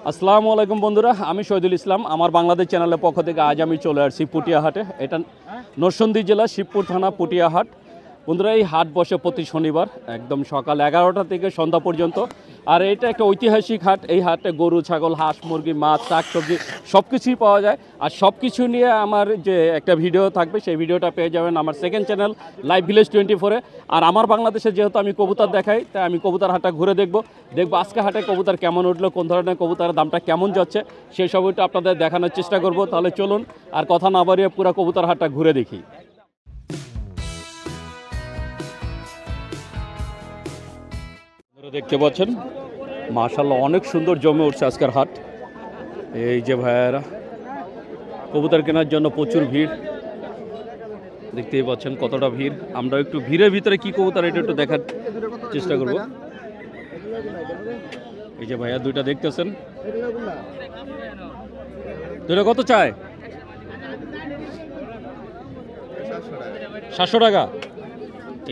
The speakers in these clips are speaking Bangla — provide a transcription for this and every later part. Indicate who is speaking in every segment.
Speaker 1: আসসালামু আলাইকুম বন্ধুরা, আমি শহীদুল ইসলাম। আমার বাংলাদেশ চ্যানেলের পক্ষ থেকে আজ আমি চলে আসছি পুটিয়া হাটে। এটা নরসিংদী জেলা শিবপুর থানা পুটিয়া হাট। বন্ধুরা, এই হাট বসে প্রতি শনিবার একদম সকাল 11টা থেকে সন্ধ্যা পর্যন্ত। আর এটা একটা ঐতিহাসিক হাট। এই হাটে গরু, ছাগল, হাঁস, মুরগি, মাছ, শাকসবজি সব কিছুই পাওয়া যায়। আর সব কিছু নিয়ে আমার যে একটা ভিডিও থাকবে, সেই ভিডিওটা পেয়ে যাবেন আমার সেকেন্ড চ্যানেল লাইভ ভিলেজ 24-এ। আর আমার বাংলাদেশে যেহেতু আমি কবুতর দেখাই, তাই আমি কবুতর হাটটা ঘুরে দেখবো আজকে হাটে কবুতর কেমন উঠলো, কোন ধরনের কবুতরের দামটা কেমন যাচ্ছে, সেই সবটা আপনাদের দেখানোর চেষ্টা করব। তাহলে চলুন আর কথা না বাড়িয়ে পুরো কবুতর হাটটা ঘুরে দেখি। দেখতে পাচ্ছেন মাশাআল্লাহ অনেক সুন্দর জমে উঠছে আজকের হাট। এই যে ভাইয়েরা কবুতর কেনার জন্য প্রচুর ভিড়, দেখতেই পাচ্ছেন কতটা ভিড়। আমরা একটু ভিড়ের ভিতরে কি কবুতর এটা একটু দেখার চেষ্টা করব। এই যে ভাইয়া দুইটা দেখতেছেন, দুইটা কত চায়? 700 টাকা।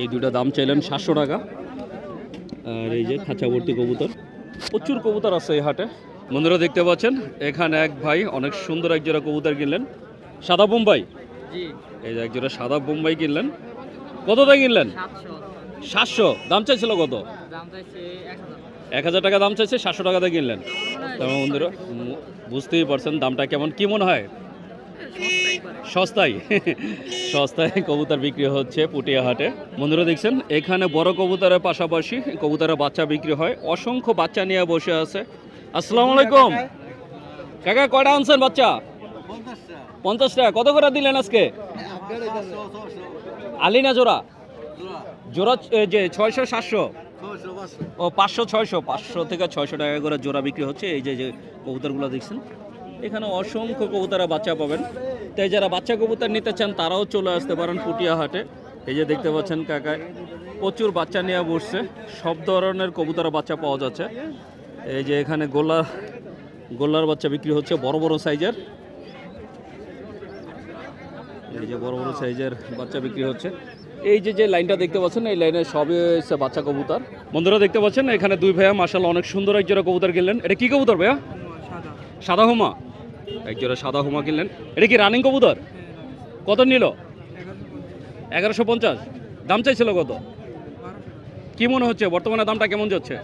Speaker 1: এই দুইটা দাম চাইলেন 700 টাকা। আর এই যে খাঁচাভর্তি কবুতর, প্রচুর কবুতর আছে এই হাটে। বন্ধুরা দেখতে পাচ্ছেন এখানে এক ভাই অনেক সুন্দর এক জোড়া কবুতর কিনলেন, সাদা বোম্বাই। এই যে এক জোড়া সাদা বোম্বাই কিনলেন। কতটা কিনলেন? 700। দাম চাইছিল কত? 1000 টাকা দাম চাইছে, 700 টাকাতে কিনলেন। তবে বন্ধুরা বুঝতেই পারছেন দামটা কেমন। কি মনে হয়? সস্তায় সস্তায় কবুতর বিক্রি হচ্ছে পুটিয়া হাটে। বন্ধুরা দেখছেন এখানে বড় কবুতরের পাশাপাশি কবুতরের বাচ্চা বিক্রি হয়। অসংখ্য বাচ্চা নিয়ে বসে আছে। আসসালামু আলাইকুম কাকা, কয়টা আনছেন বাচ্চা? 50 টাকা। কত করে দিলেন আজকে? আলিনা জোড়া? জোড়া যে 600 700 ও 500 600, 500 থেকে 600 টাকা করে জোড়া বিক্রি হচ্ছে। এই যে কবুতরগুলো দেখছেন এখানে অসংখ্য কবুতরের বাচ্চা পাবেন। তাই যারা বাচ্চা কবুতর নিতে চান তারাও চলে আসতে পারেন পুটিয়া হাটে। এই যে দেখতে পাচ্ছেন কাকায় প্রচুর বাচ্চা নিয়ে বসছে, সব ধরনের কবুতরের বাচ্চা পাওয়া যাচ্ছে। এই যে এখানে গোল্লার বাচ্চা বিক্রি হচ্ছে বড় বড় সাইজের। এই যে বড় বড় সাইজের বাচ্চা বিক্রি হচ্ছে। এই যে লাইনটা দেখতে পাচ্ছেন, এই লাইনে সবই হচ্ছে বাচ্চা কবুতর। বন্ধুরা দেখতে পাচ্ছেন এখানে দুই ভাইয়া মাশাআল্লাহ অনেক সুন্দর এক জোড়া কবুতর কিনলেন। এটা কি কবুতর ভাইয়া? সাদা হুমা। এক জোড়া সাদা হুমা কিনলেন। এটা কি রানিং কবুতর? কত নিল? 1150। দাম চাইছিল কত? কি মনে হচ্ছে বর্তমানে দামটা কেমন যাচ্ছে?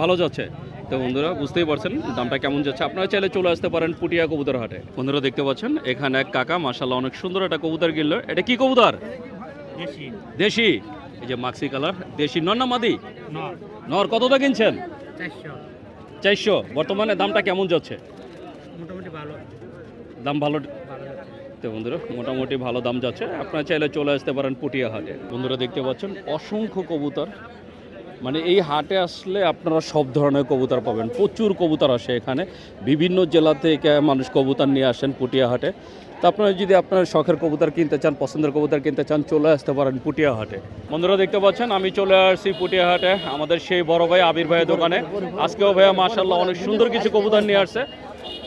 Speaker 1: ভালো যাচ্ছে। তো বন্ধুরা বুঝতেই পারছেন দামটা কেমন যাচ্ছে। আপনারা চাইলে চলে আসতে পারেন পুটিয়া কবুতর হাটে। বন্ধুরা দেখতে পাচ্ছেন এখানে এক কাকা মাশাআল্লাহ অনেক সুন্দর একটা কবুতর কিনলো। এটা কি কবুতর? দেশি। এই যে মাক্সি কালার দেশি। নর না মাদি? নর। কতটা কিনছেন? 400। বর্তমানে দামটা কেমন যাচ্ছে?
Speaker 2: মোটামুটি ভালো
Speaker 1: দাম। ভালো তো বন্ধুরা মোটামুটি ভালো দাম যাচ্ছে। আপনারা চাইলে চলে আসতে পারেন পুটিয়া হাটে। বন্ধুরা দেখতে পাচ্ছেন অসংখ্য কবুতর, মানে এই হাটে আসলে আপনারা সব ধরনের কবুতর পাবেন। প্রচুর কবুতর আসে এখানে, বিভিন্ন জেলা থেকে মানুষ কবুতর নিয়ে আসেন পুটিয়া হাটে। তো আপনারা যদি আপনার শখের কবুতর কিনতে চান, পছন্দের কবুতর কিনতে চান, চলে আসতে পারেন পুটিয়া হাটে। বন্ধুরা দেখতে পাচ্ছেন আমি চলে আসছি পুটিয়া হাটে আমাদের সেই বড় ভাই আবির ভাইয়ের দোকানে। আজকেও ভাইয়া মাশাআল্লাহ অনেক সুন্দর কিছু কবুতর নিয়ে আসছে।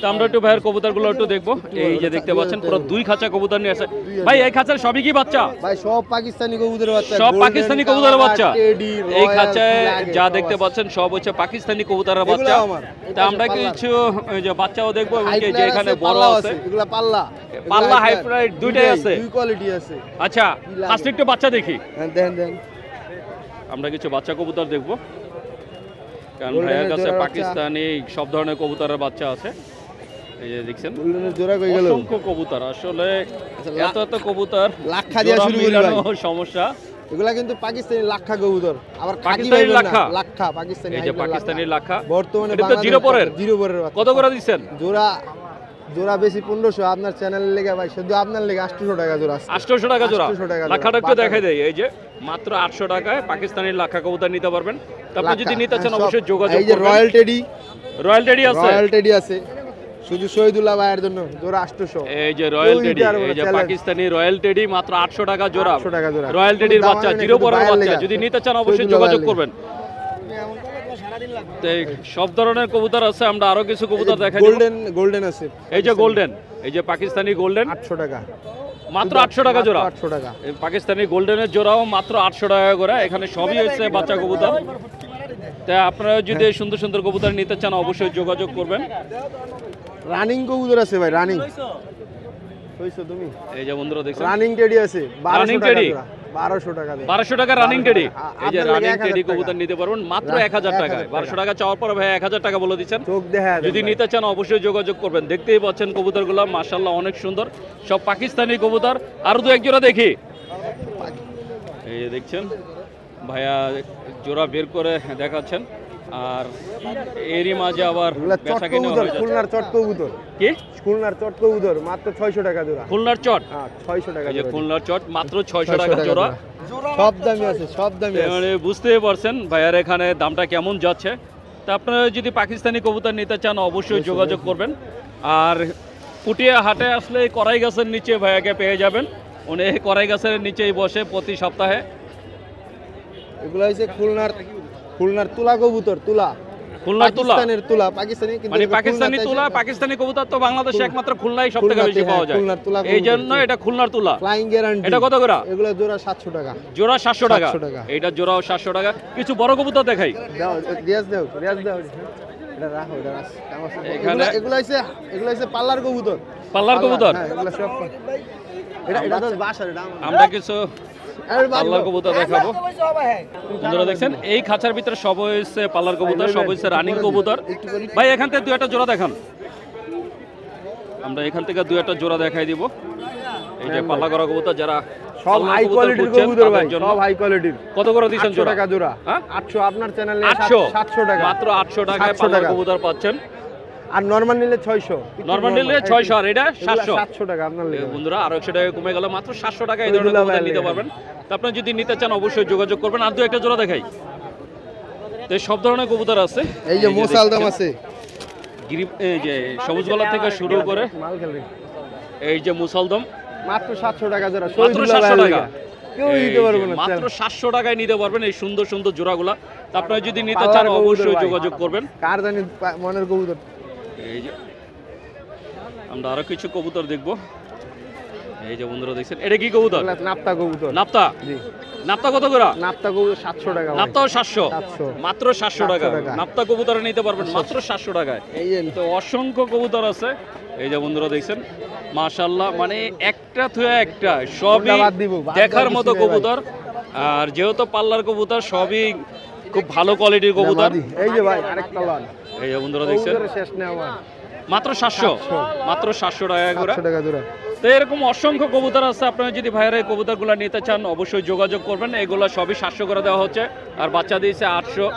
Speaker 1: তো আমরা একটু ভাইয়ের কবুতরগুলো একটু দেখবো। এই যে দেখতে পাচ্ছেন পুরো 2 খাঁচা কবুতর নিয়ে আসছে। ভাই এই খাঁচার সবই কি বাচ্চা?
Speaker 2: ভাই সব পাকিস্তানি কবুতরের বাচ্চা।
Speaker 1: সব পাকিস্তানি কবুতরের বাচ্চা। এই খাঁচায় যা দেখতে পাচ্ছেন সব হচ্ছে পাকিস্তানি কবুতরের বাচ্চা। তা আমরা কিছু যে বাচ্চাও দেখবো, যে এখানে বড় আছে
Speaker 2: এগুলা পাল্লা
Speaker 1: হাইব্রিড দুইটাই আছে,
Speaker 2: দুই কোয়ালিটি আছে।
Speaker 1: আচ্ছা ফার্স্ট একটু বাচ্চা দেখি।
Speaker 2: দেন
Speaker 1: আমরা কিছু বাচ্চা কবুতর দেখবো, কারণ ভাইয়ের কাছে পাকিস্তানি সব ধরনের কবুতরের বাচ্চা আছে। এই যে দেখছেন অসংখ্য কবুতর। আসলে এত কবুতর
Speaker 2: লাক্ষা দিয়ে শুরু করি ভাই,
Speaker 1: সমস্যা।
Speaker 2: এগুলা কিন্তু পাকিস্তানি লাক্ষা কবুতর। আবার
Speaker 1: পাকিস্তানি লাক্ষা
Speaker 2: পাকিস্তানি।
Speaker 1: এই যে পাকিস্তানি লাক্ষা
Speaker 2: বর্তমানে
Speaker 1: এটা তো জিরো পরের
Speaker 2: বাচ্চা।
Speaker 1: কত করে দিচ্ছেন?
Speaker 2: জোড়া বেশি 1500। আপনার চ্যানেলের লেগে ভাই, শুধু আপনার লেগে 800 টাকা জোড়া।
Speaker 1: 800 টাকা জোড়া। লাক্ষাটা একটু দেখাই দেয়। এই যে মাত্র 800 টাকায় পাকিস্তানি লাক্ষা কবুতর নিতে পারবেন। আপনি যদি নিতে চান অবশ্যই যোগাযোগ করবেন।
Speaker 2: এই যে রয়্যাল টেডি আছে শুধু শহীদুল্লাহ ভাইয়ের জন্য, জোড়া 800।
Speaker 1: এই যে রয়্যাল টেডি, এই যে পাকিস্তানি রয়্যাল টেডি মাত্র 800 টাকা জোড়া। রয়্যাল টেডির বাচ্চা, জিরো পরের বাচ্চা। যদি নিতে চান অবশ্যই যোগাযোগ করবেন। সব ধরনের কবুতর আছে। আমরা আরো কিছু কবুতর দেখাই।
Speaker 2: গোল্ডেন আছে।
Speaker 1: এই যে গোল্ডেন, এই যে পাকিস্তানি গোল্ডেন
Speaker 2: 800 টাকা
Speaker 1: মাত্র। 800 টাকা জোড়া।
Speaker 2: 800 টাকা।
Speaker 1: পাকিস্তানি গোল্ডেনের জোড়াও মাত্র 800 টাকা করে। এখানে সবই হচ্ছে বাচ্চা কবুতর। তা আপনারা যদি এই সুন্দর সুন্দর কবুতর নিতে চান অবশ্যই যোগাযোগ করবেন।
Speaker 2: রানিং কবুতর আছে ভাই, রানিং কইছো তুমি?
Speaker 1: এই যে বন্ধুরা দেখছেন
Speaker 2: রানিং টেডি আছে, 1200 টাকা
Speaker 1: টেডি?
Speaker 2: জোড়া, 1200 টাকা দিয়ে।
Speaker 1: 1200 টাকা রানিং টেডি। এই যে
Speaker 2: আপনার লাগে
Speaker 1: রানিং
Speaker 2: 1000
Speaker 1: টেডি
Speaker 2: টাকা।
Speaker 1: কবুতর নিতে পারবেন মাত্র 1000 টাকায়। 1200 টাকা চাওয়ার পর ভাই 1000 টাকা বলে দিচ্ছেন।
Speaker 2: চোখ দেখা
Speaker 1: যদি নিতে চান অবশ্যই যোগাযোগ করবেন। দেখতেই পাচ্ছেন কবুতরগুলো মাশাআল্লাহ অনেক সুন্দর, সব পাকিস্তানি কবুতর। আরো দু এক জোড়া দেখি। এই যে দেখছেন ভাইয়া জোড়া বের করে দেখাচ্ছেন, আর এরই মাঝে আবার
Speaker 2: এগুলা চট
Speaker 1: বেচা কিনে
Speaker 2: কবুতর,
Speaker 1: হয়ে যাচ্ছে।
Speaker 2: খুলনার চট কবুতর,
Speaker 1: কি
Speaker 2: খুলনার চট কবুতর মাত্র 600 টাকা জোড়া।
Speaker 1: খুলনার চট?
Speaker 2: হ্যাঁ 600 টাকা
Speaker 1: এই যে
Speaker 2: জোড়া।
Speaker 1: খুলনার চট মাত্র 600 টাকা জোড়া।
Speaker 2: সব দামি আছে, সব দামি আছে।
Speaker 1: মানে বুঝতেই পারছেন ভাইয়ার এখানে দামটা কেমন যাচ্ছে। তা আপনারা যদি পাকিস্তানি কবুতর নিতে চান অবশ্যই যোগাযোগ করবেন। আর পুটিয়া হাটে আসলে কড়াই গাছের নিচে ভাইয়াকে পেয়ে যাবেন। উনি এই কড়াই গাছের নিচেই বসে প্রতি সপ্তাহে।
Speaker 2: এগুলা হইছে খুলনার তুলা কবুতর, তুলা।
Speaker 1: খুলনার তুলা?
Speaker 2: পাকিস্তানের তুলা, পাকিস্তানি কিন্তু
Speaker 1: মানে
Speaker 2: এগুলো
Speaker 1: পাকিস্তানি
Speaker 2: খুলনাতে
Speaker 1: তুলা,
Speaker 2: এসে-
Speaker 1: পাকিস্তানি কবুতর তো বাংলাদেশে একমাত্র খুলনায় সব থেকে বেশি
Speaker 2: খুলনাতে,
Speaker 1: পাওয়া যায়।
Speaker 2: খুলনার তুলা
Speaker 1: এই
Speaker 2: কবুতর।
Speaker 1: জন্য এটা খুলনার তুলা।
Speaker 2: Flying guarantee.
Speaker 1: এটা কত করে?
Speaker 2: এগুলা জোড়া 700 টাকা।
Speaker 1: জোড়া 700 টাকা।
Speaker 2: 700 টাকা।
Speaker 1: এইটা জোড়াও 700 টাকা। কিছু বড় কবুতর দেখাই।
Speaker 2: দাও রিয়াজ দাও, রিয়াজ দাও। এটা রাখো, এটা রাখ। কাম আছে।
Speaker 1: এখানে-
Speaker 2: এগুলা হইছে পাল্লার কবুতর।
Speaker 1: পাল্লার কবুতর?
Speaker 2: হ্যাঁ, এগুলা সব এটা তো বাসার, এটা আমার।
Speaker 1: আমরা কিছু
Speaker 2: আরে বাবা।
Speaker 1: পাল্লার কবুতর দেখাবো। বন্ধুরা দেখছেন এই খাঁচার ভিতরে সব হচ্ছে পাল্লার কবুতর, সব হচ্ছে রানিং কবুতর। ভাই এখান থেকে দুই একটা জোড়া দেখান। আমরা এখান থেকে দুই একটা জোড়া দেখাই দিব। এই যে পাল্লা করা কবুতর, যারা
Speaker 2: সব
Speaker 1: পাল্লার
Speaker 2: হাই কোয়ালিটির
Speaker 1: খুঁজছেন
Speaker 2: কবুতর ভাই,
Speaker 1: তাদের জন্য।
Speaker 2: সব হাই কোয়ালিটির।
Speaker 1: কত করে দিচ্ছেন
Speaker 2: 800
Speaker 1: জোড়া?
Speaker 2: টাকা জোড়া।
Speaker 1: হ্যাঁ?
Speaker 2: 800 আপনার চ্যানেলে
Speaker 1: 800
Speaker 2: 700 টাকা।
Speaker 1: মাত্র 800 টাকায়
Speaker 2: 700
Speaker 1: পাল্লার
Speaker 2: টাকা।
Speaker 1: কবুতর পাচ্ছেন।
Speaker 2: আর নরমাল নিলে 600।
Speaker 1: নরমাল নিলে 600 আর এটা 700।
Speaker 2: 700 টাকা আপনার
Speaker 1: এই
Speaker 2: লাগে।
Speaker 1: বন্ধুরা আরো 100 টাকা কমে গেল, মাত্র 700 টাকা এই ধরনের কবুতর নিতে পারবেন। তো আপনারা যদি নিতে চান অবশ্যই যোগাযোগ করবেন। আর দু একটা জোড়া দেখাই। তো এই সব ধরনের কবুতর আছে।
Speaker 2: এই যে মোসালদাম
Speaker 1: দেখছেন,
Speaker 2: আছে।
Speaker 1: এই যে সবুজ গলা থেকে শুরু করে
Speaker 2: মাল খেলে।
Speaker 1: এই যে মুসলদম
Speaker 2: মাত্র 700 টাকা জোড়া।
Speaker 1: মাত্র 700 টাকা।
Speaker 2: কেউ
Speaker 1: এই
Speaker 2: দিতে পারবে
Speaker 1: যে
Speaker 2: না।
Speaker 1: মাত্র 700 টাকায় নিতে পারবেন এই সুন্দর সুন্দর জোড়াগুলা। তো আপনারা যদি নিতে
Speaker 2: পাল্লার
Speaker 1: চান
Speaker 2: কবুতর
Speaker 1: অবশ্যই
Speaker 2: ভাই।
Speaker 1: যোগাযোগ করবেন।
Speaker 2: কার জানি মনের কবুতর।
Speaker 1: এই যে আমরা আরো কিছু কবুতর দেখবো। এই যে বন্ধুরা দেখছেন এটা কি কবুতর?
Speaker 2: এগুলা নাপ্তা কবুতর।
Speaker 1: নাপ্তা?
Speaker 2: জি।
Speaker 1: নাপ্তা কত করে?
Speaker 2: নাপ্তা কবুতর 700 টাকা ভাই।
Speaker 1: নাপ্তাও 700?
Speaker 2: 700
Speaker 1: মাত্র 700 টাকা।
Speaker 2: 700 টাকা।
Speaker 1: নাপ্তা কবুতর নিতে পারবেন মাত্র 700 টাকায়।
Speaker 2: এই যে
Speaker 1: তো অসংখ্য কবুতর আছে। এই যে বন্ধুরা দেখছেন মাশাআল্লাহ, মানে একটা থুয়া একটা সবই
Speaker 2: কোনটা বাদ দিব? বাদ
Speaker 1: দেখার
Speaker 2: দেওয়ার
Speaker 1: মতো
Speaker 2: কিছু নেই ভাই।
Speaker 1: কবুতর। আর যেহেতু পাল্লার কবুতর সবই খুব ভালো কোয়ালিটির কবুতর।
Speaker 2: মাদি। এই যে ভাই আরেকটা লন।
Speaker 1: এই যে বন্ধুরা দেখছেন
Speaker 2: কবুতরের শেষ নেই আমার।
Speaker 1: মাত্র 700
Speaker 2: 700
Speaker 1: মাত্র 700 টাকা করে।
Speaker 2: 700 টাকা জোড়া।
Speaker 1: তো এরকম অসংখ্য কবুতর আছে। আপনারা যদি ভাইয়ের এই কবুতরগুলো নিতে চান অবশ্যই যোগাযোগ করবেন। এগুলো সবই 700 করে দেওয়া হচ্ছে। আর বাচ্চা দিয়েছে 800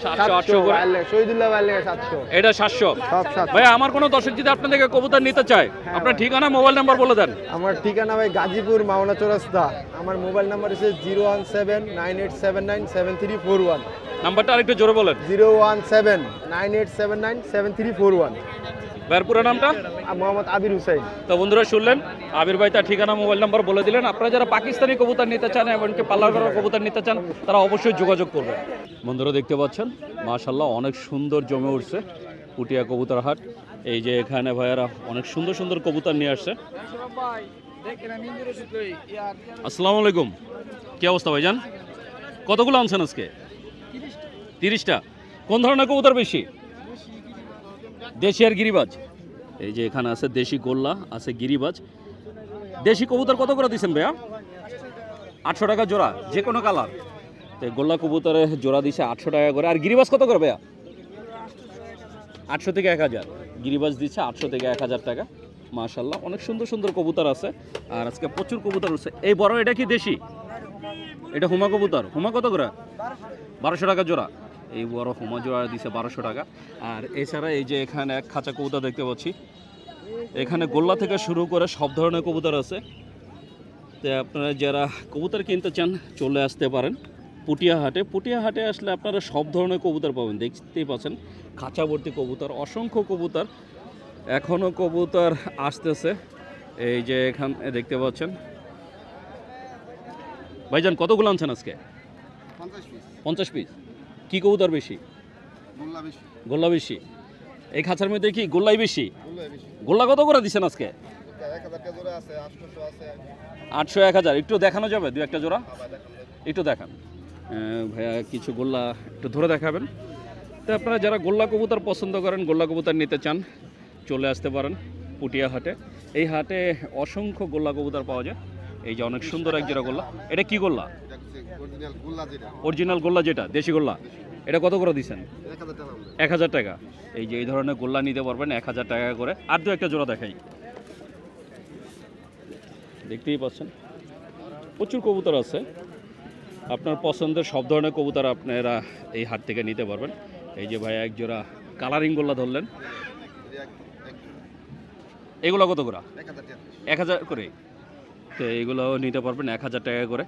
Speaker 1: 700 800 করে।
Speaker 2: শহীদুল্লাহ ভাই লেগে 700।
Speaker 1: এটা 700।
Speaker 2: সব 700।
Speaker 1: ভাই আমার কোনো দর্শক যদি আপনার থেকে কবুতর নিতে চায় আপনার
Speaker 2: ভাই।
Speaker 1: ঠিকানা মোবাইল নাম্বার বলে দেন।
Speaker 2: আমার ঠিকানা ভাই গাজীপুর মাওনা চৌরাস্তা। আমার মোবাইল নাম্বার হচ্ছে 01798797341।
Speaker 1: নাম্বারটা আরেকটু জোরে বলেন।
Speaker 2: 01798797341।
Speaker 1: ভাইয়ের পুরো নামটা?
Speaker 2: মোহাম্মদ আবির হুসাইন।
Speaker 1: তো বন্ধুরা শুনলেন আবির ভাই তার ঠিকানা মোবাইল নাম্বার বলে দিলেন। আপনারা যারা পাকিস্তানি কবুতর নিতে চান এমনকি পাল্লার করা কবুতর নিতে চান তারা অবশ্যই যোগাযোগ করবেন। বন্ধুরা দেখতে পাচ্ছেন মাশাআল্লাহ অনেক সুন্দর জমে উঠছে পুটিয়া কবুতর হাট। এই যে এখানে ভাইয়ারা অনেক সুন্দর সুন্দর কবুতর নিয়ে আসছে। আসসালামু আলাইকুম, কি অবস্থা ভাইজান? কতগুলো আনছেন আজকে? 30টা। কোন ধরনের কবুতর বেশি? দেশি আর গিরিবাজ। এই যে এখানে আছে দেশি গোল্লা, আছে গিরিবাজ। দেশি কবুতর কত করে দিচ্ছেন ভাইয়া? 800 টাকা জোড়া, যে কোনো কালার। তো গোল্লা কবুতরে জোড়া দিছে 800 টাকা করে। আর গিরিবাজ কত করে ভাইয়া? 800 থেকে 1000। গিরিবাজ দিচ্ছে 800 থেকে 1000 টাকা। মাশাআল্লাহ অনেক সুন্দর সুন্দর কবুতর আছে। আর আজকে প্রচুর কবুতর উঠছে। এই বড় এটা কি দেশি? এটা হুমা কবুতর। হুমা কত করে? 1200 টাকা জোড়া। এই বড় হুমা জোড়া দিছে 1200 টাকা। আর এছাড়া এই যে এখানে এক খাঁচা কবুতর দেখতে পাচ্ছি। এখানে গোল্লা থেকে শুরু করে সব ধরনের কবুতর আছে। তো আপনারা যারা কবুতর কিনতে চান চলে আসতে পারেন পুটিয়া হাটে। পুটিয়া হাটে আসলে আপনারা সব ধরনের কবুতর পাবেন। দেখতেই পাচ্ছেন খাঁচা ভর্তি কবুতর, অসংখ্য কবুতর। এখনও কবুতর আসতেছে। এই যে এখানে দেখতে পাচ্ছেন। ভাইজান কতগুলো আনছেন আজকে? 50 পিস। কি কবুতর বেশি? গোল্লা বেশি। এই খাঁচার মধ্যে কি গোল্লাই বেশি? গোল্লা কত করে দিচ্ছেন আজকে? 800 1000। একটু দেখানো যাবে দু একটা জোড়া? একটু দেখান ভাইয়া, কিছু গোল্লা একটু ধরে দেখাবেন। তো আপনারা যারা গোল্লা কবুতর পছন্দ করেন, গোল্লা কবুতর নিতে চান, চলে আসতে পারেন পুটিয়া হাটে। এই হাটে অসংখ্য গোল্লা কবুতর পাওয়া যায়। এই যে অনেক সুন্দর এক জোড়া গোল্লা, এটা কি গোল্লা? অরিজিনাল গোল্লা, যেটা দেশি গোল্লা। এটা কত করে দিচ্ছেন? 1000 টাকা। এই যে এই ধরনের গোল্লা নিতে পারবেন 1000 টাকা করে। আর দু একটা জোড়া দেখাই, দেখতেই পাচ্ছেন প্রচুর কবুতর আছে। আপনার পছন্দের সব ধরনের কবুতর আপনারা এই হাট থেকে নিতে পারবেন। এই যে ভাই এক জোড়া কালারিং গোল্লা ধরলেন, এগুলো কত করে? 1000 করে। তো এইগুলো নিতে পারবেন 1000 টাকা করে।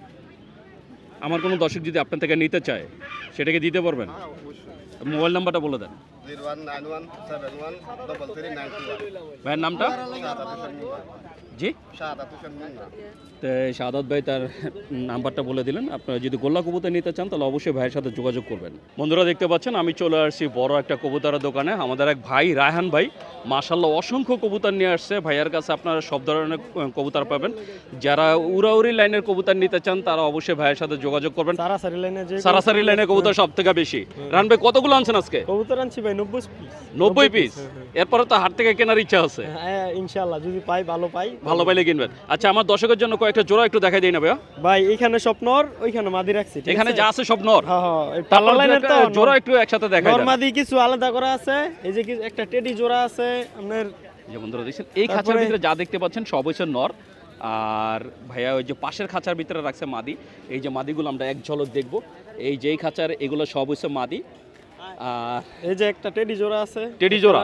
Speaker 1: আমার কোনো দর্শক যদি আপনার থেকে নিতে চায় সেটাকে দিতে পারবেন? মোবাইল নাম্বারটা বলে দেন।
Speaker 2: 019171333921।
Speaker 1: ভাইয়ের নামটা? জি, তো শাহাদাত ভাই তার নাম্বারটা বলে দিলেন। আপনারা যদি গোল্লা কবুতর নিতে চান তাহলে অবশ্যই ভাইয়ের সাথে যোগাযোগ করবেন। বন্ধুরা দেখতে পাচ্ছেন আমি চলে আসছি বড় একটা কবুতরের দোকানে। আমাদের এক ভাই রায়হান ভাই মাশাআল্লাহ অসংখ্য কবুতর নিয়ে আসছে। ভাইয়ার কাছে আপনারা সব ধরনের কবুতর পাবেন। যারা উড়াউড়ি লাইনের কবুতর নিতে চান তারা অবশ্যই ভাইয়ের সাথে যোগাযোগ করবেন। সারাসারি লাইনের কবুতর সব থেকে বেশি। রায়হান ভাই কতগুলো আনছেন আজকে?
Speaker 3: কবুতর আনছি ভাই
Speaker 1: 90 পিস। এরপরে তো হাট থেকে কেনার ইচ্ছা আছে।
Speaker 3: হ্যাঁ ইনশাআল্লাহ, যদি পাই ভালো
Speaker 1: পাইলে কিনবেন। আচ্ছা, আমার দর্শকের জন্য কয়েকটা জোড়া একটু দেখাই দিই না ভাইয়া।
Speaker 3: ভাই এখানে সব নর, ওইখানে মাদি রাখছি।
Speaker 1: এখানে যা আছে সব নর।
Speaker 3: হ্যাঁ হ্যাঁ, পাল্লা লাইনের তো
Speaker 1: জোড়া একটু একসাথে দেখাই দেন।
Speaker 3: নর মাদি কিছু আলাদা করা আছে। এই যে একটা টেডি জোড়া আছে আপনার।
Speaker 1: যে বন্ধুরা দেখছেন এই খাঁচার ভিতরে যা দেখতে পাচ্ছেন সব হচ্ছে নর। আর ভাইয়া ওই যে পাশের খাঁচার ভিতরে রাখছে মাদি। এই যে মাদিগুলো আমরা এক ঝলক দেখবো। এই যেই খাঁচার এগুলো সব হচ্ছে মাদি। আর
Speaker 3: এই যে একটা টেডি জোড়া আছে,
Speaker 1: টেডি জোড়া।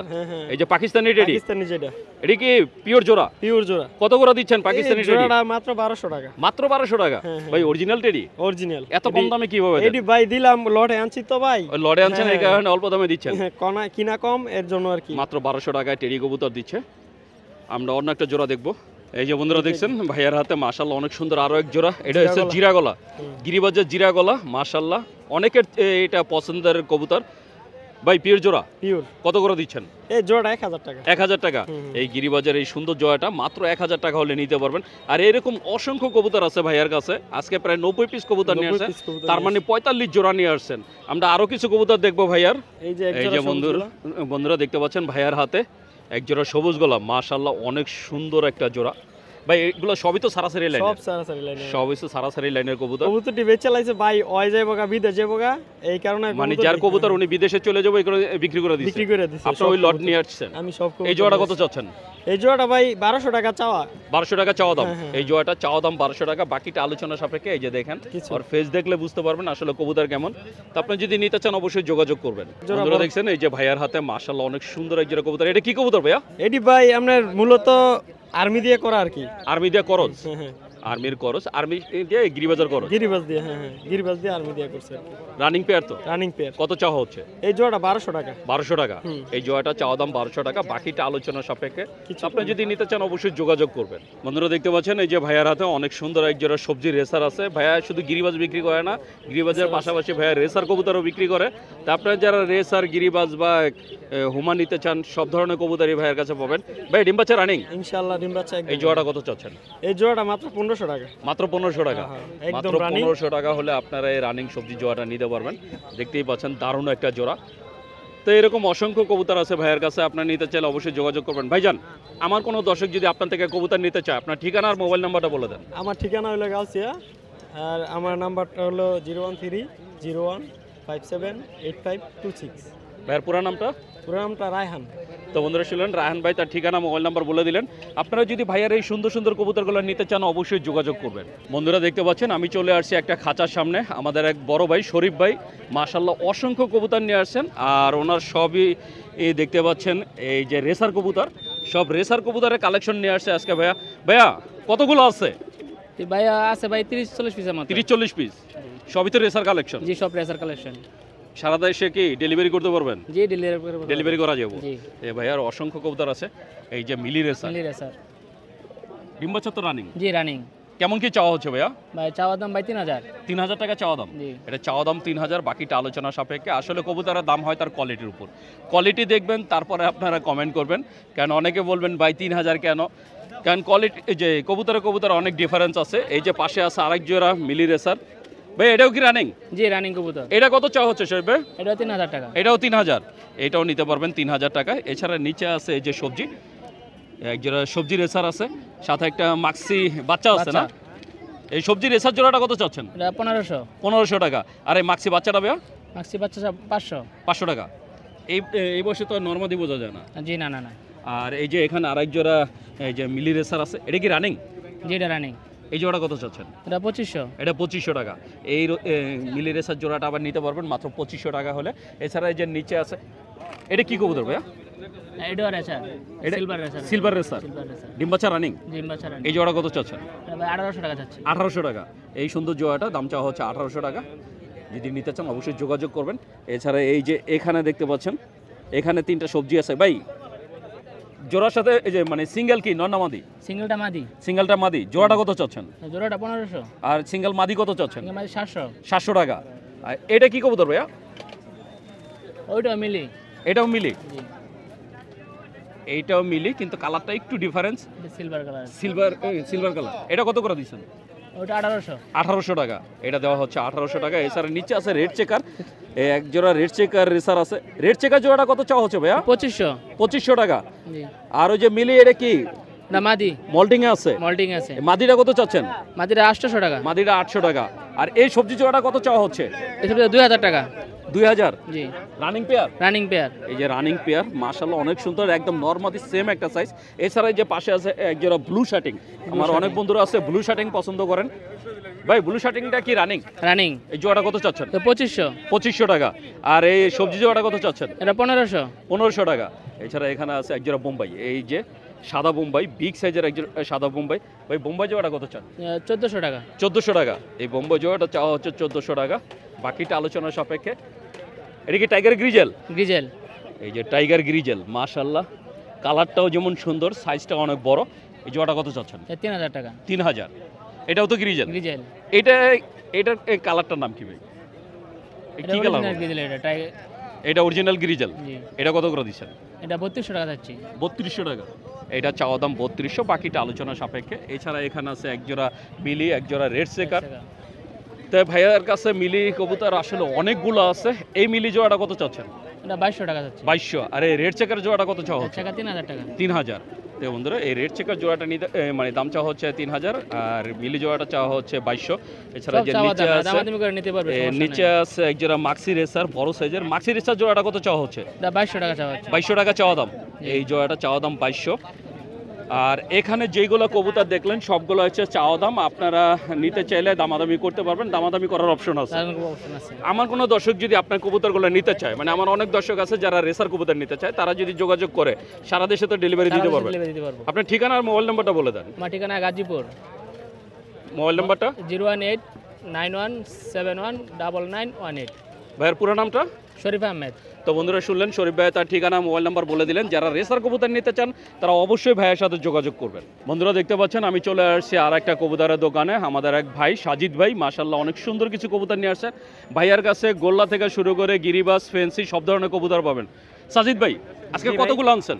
Speaker 1: এই যে পাকিস্তানি টেডি,
Speaker 3: পাকিস্তানি যেটা,
Speaker 1: এটা কি পিওর জোড়া?
Speaker 3: পিওর জোড়া।
Speaker 1: কত করে দিচ্ছেন পাকিস্তানি টেডি?
Speaker 3: জোড়াটা মাত্র 1200 টাকা।
Speaker 1: মাত্র 1200 টাকা? ভাই অরিজিনাল টেডি?
Speaker 3: অরিজিনাল।
Speaker 1: এত কম দামে কিভাবে দেন?
Speaker 3: এডি ভাই দিলাম, লটে আনছি তো ভাই।
Speaker 1: ওই লটে আনছেন এই কারণে অল্প দামে দিচ্ছেন।
Speaker 3: কোনা কিনা কম এর জন্য আর কি।
Speaker 1: মাত্র 1200 টাকায় টেডি কবুতর দিচ্ছে। আমরা অন্য একটা জোড়া দেখবো। এই যে বন্ধুরা দেখছেন ভাইয়ার হাতে মাশাআল্লাহ অনেক সুন্দর আরো এক জোড়া। এটা হচ্ছে জিরা গলা, গিরিবাজের জিরা গলা। মাশাআল্লাহ অনেকের এটা পছন্দের কবুতর। ভাই পিওর জোড়া?
Speaker 3: পিওর।
Speaker 1: কত করে দিচ্ছেন?
Speaker 3: এই জোড়াটা 1000 টাকা।
Speaker 1: 1000 টাকা। এই গিরিবাজার এই সুন্দর জোড়াটা মাত্র 1000 টাকা হলে নিতে পারবেন। আর এরকম অসংখ্য কবুতর আছে ভাইয়ার কাছে। আজকে প্রায় 90 পিস কবুতর নিয়ে আসছেন, তার মানে 45 জোড়া নিয়ে আসছেন। আমরা আরো কিছু কবুতর দেখবো ভাইয়ার। এই যে বন্ধুরা দেখতে পাচ্ছেন ভাইয়ার হাতে এক জোড়া সবুজ গোলা। মাশাআল্লাহ অনেক সুন্দর একটা জোড়া। ভাই এগুলো সবই তো সারাসারি লাইন?
Speaker 3: সব সারাসারি লাইন।
Speaker 1: সবই তো সারাসারি লাইনের কবুতর।
Speaker 3: কবুতরটি বেচে লাইছে ভাই, ওই যাইবগা বিদেশ যাইবগা, এই কারণে
Speaker 1: মানে যার কবুতর উনি বিদেশে চলে যাবে এই করে বিক্রি করে দিছে। আপনি ওই লট নিয়ে আসছেন?
Speaker 3: আমি সব।
Speaker 1: এই জোড়াটা কত চাচ্ছেন?
Speaker 3: এই জোড়াটা ভাই 1200 টাকা চাওয়া।
Speaker 1: 1200 টাকা চাওয়া দাম। এই জোড়াটা চাওয়া দাম 1200 টাকা, বাকিটা আলোচনা সাপেক্ষে। এই যে দেখেন আর ফেস দেখলে বুঝতে পারবেন আসলে কবুতর কেমন। তো আপনি যদি নিতে চান অবশ্যই যোগাযোগ করবেন। বন্ধুরা দেখছেন এই যে ভাইয়ার হাতে মাশাআল্লাহ অনেক সুন্দর এক জোড়া কবুতর। এটা কি কবুতর ভাইয়া?
Speaker 3: এডি ভাই আপনার মূলত আর্মি দিয়ে করা আর কি।
Speaker 1: আর্মি দিয়ে করজ? আর্মির করজ, আর্মি দিয়ে গিরিবাজার করজ।
Speaker 3: গিরিবাজ দিয়ে, গিরিবাজ দিয়ে আর্মি দিয়ে করছে।
Speaker 1: রানিং পেয়ার তো?
Speaker 3: Running pair.
Speaker 1: কত চাওয়া হচ্ছে?
Speaker 3: এই জোড়াটা 1200 টাকা।
Speaker 1: 1200 টাকা। এই জোড়াটা চাওয়া দাম 1200 টাকা, বাকিটা আলোচনা সাপেক্ষে। আপনি যদি নিতে চান অবশ্যই যোগাযোগ করবেন। বন্ধুরা দেখতে পাচ্ছেন এই যে ভাইয়ার হাতে অনেক সুন্দর এক জোড়া সবজি রেসার আছে। ভাইয়া শুধু গিরিবাজ বিক্রি করে না, গিরিবাজের পাশাপাশি ভাইয়া রেসার কবুতরও বিক্রি করে। তা আপনারা যারা রেসার, গিরিবাজ বা হুমা নিতে চান সব ধরনের কবুতরই ভাইয়ের কাছে পাবেন। ভাই ডিম বাচ্চা রানিং?
Speaker 3: ইনশাআল্লাহ ডিম বাচ্চা।
Speaker 1: এই জোড়াটা কত চাচ্ছেন?
Speaker 3: এই জোড়াটা মাত্র 1500 টাকা।
Speaker 1: মাত্র 1500 টাকা? মাত্র 1500 টাকা হলে আপনারা এই রানিং সবজি জোড়াটা নিতে পারবেন। দেখতেই পাচ্ছেন দারুণ একটা জোড়া। তো এরকম অসংখ্য কবুতর আছে ভাইয়ের কাছে, আপনার নিতে চাইলে অবশ্যই যোগাযোগ করবেন। ভাইজান আমার কোনো দর্শক যদি আপনার থেকে কবুতর নিতে চায় আপনার ঠিকানা আর মোবাইল নাম্বারটা বলে দেন।
Speaker 3: আমার ঠিকানা হলো গাউসিয়া, আর আমার নাম্বারটা হলো 01301578526।
Speaker 1: ভাইয়ের পুরো নামটা?
Speaker 3: পুরো নামটা রায়হান।
Speaker 1: তো বন্ধুরা শুনলেন রায়হান ভাই তার ঠিকানা, মোবাইল নাম্বার বলে দিলেন। আপনারা যদি ভাইয়ার এই সুন্দর সুন্দর কবুতরগুলো নিতে চান অবশ্যই যোগাযোগ করবেন। বন্ধুরা দেখতে পাচ্ছেন আমি চলে আসছি একটা খাঁচার সামনে। আমাদের এক বড় ভাই শরীফ ভাই মাশাআল্লাহ অসংখ্য কবুতর নিয়ে আসছেন। আর ওনার সবই এই দেখতে পাচ্ছেন এই যে রেসার কবুতর, সব রেসার কবুতরের কালেকশন নিয়ে আসছে আজকে। ভাইয়া ভাইয়া কতগুলো আছে?
Speaker 4: ভাইয়া আছে ভাই 30-40 পিসের মতো।
Speaker 1: 30-40 পিস? সবই তো রেসার কালেকশন?
Speaker 4: জি সব রেসার কালেকশন।
Speaker 1: সারা দেশে কি ডেলিভারি করতে পারবেন?
Speaker 4: জি
Speaker 1: ডেলিভারি করা যাবে।
Speaker 4: জি
Speaker 1: এই ভাইয়ার অসংখ্য কবুতর আছে। এই যে মিলি রেসার। ডিম বাচ্চা তো রানিং?
Speaker 4: জি রানিং।
Speaker 1: কেমন কি চাওয়া হচ্ছে ভাইয়া?
Speaker 4: ভাই চাওয়া দাম ভাই 3000।
Speaker 1: 3000 টাকা চাওয়া দাম?
Speaker 4: জি।
Speaker 1: এটা চাওয়া দাম 3000, বাকিটা আলোচনা সাপেক্ষে। আসলে কবুতরের দাম হয় তার কোয়ালিটির উপর। কোয়ালিটি দেখবেন তারপরে আপনারা কমেন্ট করবেন, কারণ অনেকে বলবেন ভাই 3000 কেন, কারণ কোয়ালিটি যে কবুতরে অনেক ডিফারেন্স আছে। এই যে পাশে আছে আরেক জোড়া মিলি রেসার, ভাই এটাও কি রানিং?
Speaker 4: জি রানিং কবুতর।
Speaker 1: এটা কত চাওয়া হচ্ছে শরীফ ভাই?
Speaker 4: এটাও 3000 টাকা।
Speaker 1: এটাও 3000, এটাও নিতে পারবেন 3000 টাকায়। এছাড়া নিচে আছে এই যে সবজি, একজোড়া সবজি রেসার আছে, সাথে একটা মাক্সি বাচ্চা আছে না? এই সবজি রেসার জোড়াটা কত চাচ্ছেন?
Speaker 4: এটা 1500।
Speaker 1: 1500 টাকা। আর এই মাক্সি বাচ্চাটা ভাইয়া?
Speaker 4: মাক্সি বাচ্চা 500।
Speaker 1: 500 টাকা। এই বয়সে তো নরমালি বোঝা যায় না।
Speaker 4: জি না না না।
Speaker 1: আর এই যে এখানে আরেক জোড়া এই যে মিলি রেসার আছে, এটা কি রানিং?
Speaker 4: জি এটা রানিং।
Speaker 1: এই জোড়াটা কত চাচ্ছেন?
Speaker 4: এটা 2500।
Speaker 1: এটা 2500 টাকা। এই মিলি রেসার জোড়াটা আবার নিতে পারবেন মাত্র 2500 টাকা হলে। এছাড়া এই যে নিচে আছে, এটা কি কবুতর ভাইয়া?
Speaker 4: এটাও racer, silver racer.
Speaker 1: Silver racer,
Speaker 4: silver racer.
Speaker 1: ডিম বাচ্চা রানিং।
Speaker 4: ডিম বাচ্চা রানিং।
Speaker 1: এই জোড়া কত চাচ্ছেন?
Speaker 4: এটা ভাই 1800 টাকা চাচ্ছি।
Speaker 1: 1800 টাকা। এই সুন্দর জোড়াটা দাম চাওয়া হচ্ছে 1800 টাকা। যদি নিতে চান অবশ্যই যোগাযোগ করবেন। এছাড়া এই যে এখানে দেখতে পাচ্ছেন, এখানে 3টা সবজি আছে ভাই। জোড়ার সাথে এই যে মানে সিঙ্গেল কি নর না মাদি?
Speaker 4: সিঙ্গেলটা মাদি।
Speaker 1: সিঙ্গেলটা মাদি। জোড়াটা কত চাচ্ছেন?
Speaker 4: জোড়াটা 1500।
Speaker 1: আর সিঙ্গেল মাদি কত চাচ্ছেন?
Speaker 4: সিঙ্গেল মাদি 700।
Speaker 1: 700 টাকা। আর এটা কি কবুতর ভাইয়া?
Speaker 4: ওইটাও মিলি।
Speaker 1: এটাও মিলি।
Speaker 4: জি
Speaker 1: এইটাও মিলি, কিন্তু কালারটা একটু ডিফারেন্স।
Speaker 4: এটা সিলভার কালার।
Speaker 1: Silver colour. এটা কত করে দিচ্ছেন?
Speaker 4: ওইটা 1800।
Speaker 1: 1800 টাকা। এটা দেওয়া হচ্ছে 1800 টাকা। এছাড়া নিচে আছে রেড চেকার, এক জোড়া রেড চেকার রেসার আছে। রেড চেকার জোড়াটা কত চাওয়া হচ্ছে ভাইয়া?
Speaker 4: 2500।
Speaker 1: 2500 টাকা।
Speaker 4: জি।
Speaker 1: আর ওই যে মিলি, এটা কি
Speaker 4: না মাদি?
Speaker 1: মল্টিং এ আছে।
Speaker 4: মল্টিং আছে।
Speaker 1: মাদিটা কত চাচ্ছেন?
Speaker 4: মাদিটা 800 টাকা।
Speaker 1: মাদিটা 800 টাকা। আর এই সবজি জোড়াটা কত চাওয়া হচ্ছে?
Speaker 4: এটা 2000 টাকা।
Speaker 1: 2000।
Speaker 4: জি
Speaker 1: রানিং পেয়ার।
Speaker 4: Running pair.
Speaker 1: এই যে রানিং পেয়ার, মাশাআল্লাহ অনেক সুন্দর, একদম নরমালি সেম একটা সাইজ। এছাড়া এই যে পাশে আছে এক জোড়া ব্লু শার্টিং। আমার অনেক বন্ধুরা আছে ব্লু শার্টিং পছন্দ করেন। ভাই ব্লু শার্টিংটা কি রানিং?
Speaker 4: রানিং।
Speaker 1: এই জোড়াটা কত চাচ্ছেন?
Speaker 4: তো 2500।
Speaker 1: 2500 টাকা। আর এই সবজি জোড়াটা কত চাচ্ছেন?
Speaker 4: এটা 1500।
Speaker 1: 1500 টাকা। এছাড়া এখানে আছে এক জোড়া বোম্বাই, এই যে সাদা বোম্বাই, বিগ সাইজের এক জোড়া সাদা বোম্বাই। ভাই বোম্বাই জোড়াটা কত চান?
Speaker 4: 1400 টাকা।
Speaker 1: 1400 টাকা। এই বোম্বাই জোড়াটা চাওয়া হচ্ছে 1400 টাকা। বাকিটা আলোচনার সাপেক্ষে। এটা কি টাইগার গ্রিজেল?
Speaker 4: গ্রিজেল।
Speaker 1: এই যে টাইগার গ্রিজেল, মাশাআল্লাহ কালারটাও যেমন সুন্দর, সাইজটা অনেক বড়। এই জোড়াটা কত চাচ্ছেন?
Speaker 4: 3000 টাকা।
Speaker 1: 3000। এটাও তো গ্রিজেল।
Speaker 4: গ্রিজেল।
Speaker 1: এটার এই কালারটার নাম কি ভাই?
Speaker 4: এটা
Speaker 1: কি কালার?
Speaker 4: Original grizzle. এটা টাইগার।
Speaker 1: এটা অরিজিনাল গ্রিজেল।
Speaker 4: জি।
Speaker 1: এটা কত করে দিচ্ছেন?
Speaker 4: এটা 3200 টাকা যাচ্ছে।
Speaker 1: 3200 টাকা। এটা চাওয়া দাম 3200, বাকিটা আলোচনা সাপেক্ষে। এছাড়া এখানে আছে এক জোড়া মিলি, এক জোড়া রেড চেকার। তাই ভাইয়ার কাছে মিলি কবুতর আসলে অনেকগুলো আছে। এই মিলি জোড়াটা কত চাচ্ছেন?
Speaker 4: এটা 2200 টাকা যাচ্ছে।
Speaker 1: 2200। আর এই রেড চেকার জোড়াটা কত চাওয়া হচ্ছে?
Speaker 4: টাকা 3000 টাকা।
Speaker 1: 3000। তো বন্ধুরা এই রেড চেকার জোড়াটা নিতে মানে দাম চাওয়া হচ্ছে 3000, আর মিলি জোড়াটা চাওয়া হচ্ছে 2200। এছাড়া যে নিচে আছে
Speaker 4: দামাদামি করে নিতে পারবে, সমস্যা
Speaker 1: নিচে
Speaker 4: নাই।
Speaker 1: আছে এক জোড়া মাক্সি রেসার, বড় সাইজের মাক্সি রেসার জোড়াটা কত চাওয়া হচ্ছে?
Speaker 4: এটা 2200 টাকা চাওয়া হচ্ছে।
Speaker 1: 2200 টাকা চাওয়া দাম। এই জোড়াটা চাওয়া দাম 2200। আর এখানে যেগুলো কবুতর দেখলেন সবগুলো হচ্ছে চাওয়া দাম। আপনারা নিতে চাইলে দামাদামি করতে পারবেন, দামাদামি করার অপশন আছে।
Speaker 4: তার কোনো অপশন আছে।
Speaker 1: আমার কোনো দর্শক যদি আপনার কবুতরগুলো নিতে চায়, মানে আমার অনেক দর্শক আছে যারা রেসার কবুতর নিতে চায়, তারা যদি যোগাযোগ করে সারা দেশে তো ডেলিভারি দিতে পারবেন।
Speaker 4: ডেলিভারি দিতে পারবো।
Speaker 1: আপনার ঠিকানা আর মোবাইল নাম্বারটা বলে দেন।
Speaker 4: আমার ঠিকানা গাজীপুর।
Speaker 1: মোবাইল নাম্বারটা?
Speaker 4: 01891719918।
Speaker 1: ভাইয়ের পুরো নামটা?
Speaker 4: শরীফ আহমেদ।
Speaker 1: তো বন্ধুরা শুনলেন, শরীফ ভাই তার ঠিকানা মোবাইল নাম্বার বলে দিলেন। যারা রেসার কবুতর নিতে চান তারা অবশ্যই ভাইয়ের সাথে যোগাযোগ করবেন। বন্ধুরা দেখতে পাচ্ছেন আমি চলে আসছি আর একটা কবুতরের দোকানে। আমাদের এক ভাই সাজিদ ভাই মাশাআল্লাহ অনেক সুন্দর কিছু কবুতর নিয়ে আসছে। ভাইয়ার কাছে গোল্লা থেকে শুরু করে গিরিবাস, ফেন্সি সব ধরনের কবুতর পাবেন। সাজিদ ভাই আজকে
Speaker 3: জি ভাই।
Speaker 1: কতগুলো আনছেন?